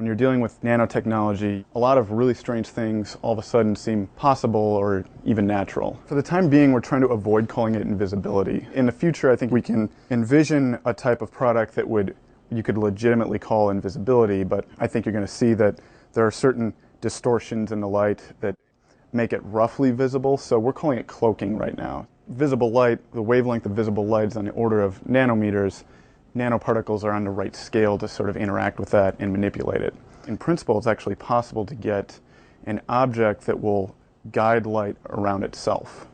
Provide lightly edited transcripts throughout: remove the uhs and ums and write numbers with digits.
When you're dealing with nanotechnology, a lot of really strange things all of a sudden seem possible or even natural. For the time being, we're trying to avoid calling it invisibility. In the future, I think we can envision a type of product that you could legitimately call invisibility, but I think you're going to see that there are certain distortions in the light that make it roughly visible, so we're calling it cloaking right now. Visible light, the wavelength of visible light is on the order of nanometers. Nanoparticles are on the right scale to sort of interact with that and manipulate it. In principle, it's actually possible to get an object that will guide light around itself.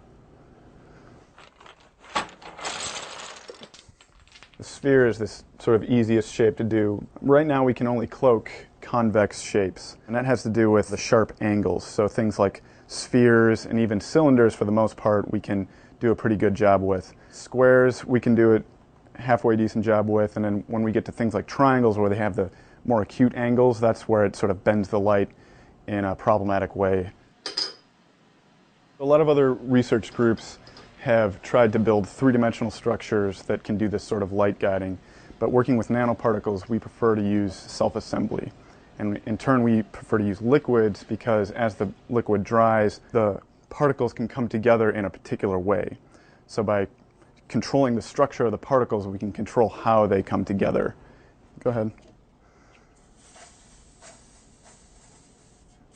The sphere is this sort of easiest shape to do. Right now we can only cloak convex shapes, and that has to do with the sharp angles. So things like spheres and even cylinders, for the most part, we can do a pretty good job with. Squares, we can do it halfway decent job with, and then when we get to things like triangles where they have the more acute angles, that's where it sort of bends the light in a problematic way. A lot of other research groups have tried to build three-dimensional structures that can do this sort of light guiding, but working with nanoparticles, we prefer to use self-assembly. And in turn, we prefer to use liquids because as the liquid dries, the particles can come together in a particular way. So by controlling the structure of the particles, we can control how they come together. Go ahead.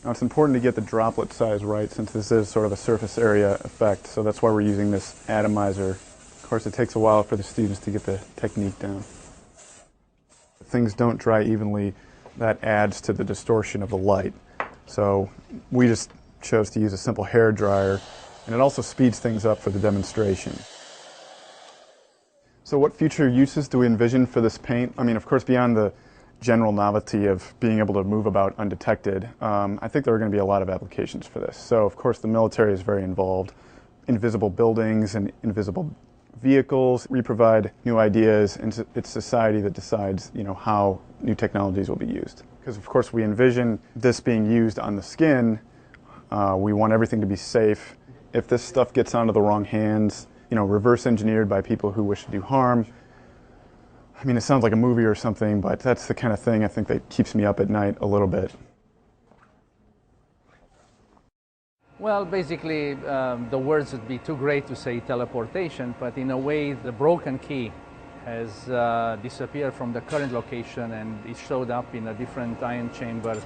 Now it's important to get the droplet size right since this is sort of a surface area effect, so that's why we're using this atomizer. Of course, it takes a while for the students to get the technique down. If things don't dry evenly, that adds to the distortion of the light. So we just chose to use a simple hair dryer, and it also speeds things up for the demonstration. So what future uses do we envision for this paint? I mean, of course, beyond the general novelty of being able to move about undetected, I think there are going to be a lot of applications for this. So, of course, the military is very involved. Invisible buildings and invisible vehicles. We provide new ideas, and it's society that decides, how new technologies will be used. Because, of course, we envision this being used on the skin. We want everything to be safe. If this stuff gets onto the wrong hands, reverse engineered by people who wish to do harm. I mean, it sounds like a movie or something, but that's the kind of thing I think that keeps me up at night a little bit. Well, basically, the words would be too great to say teleportation, but in a way, the broken key has disappeared from the current location and it showed up in a different ion chamber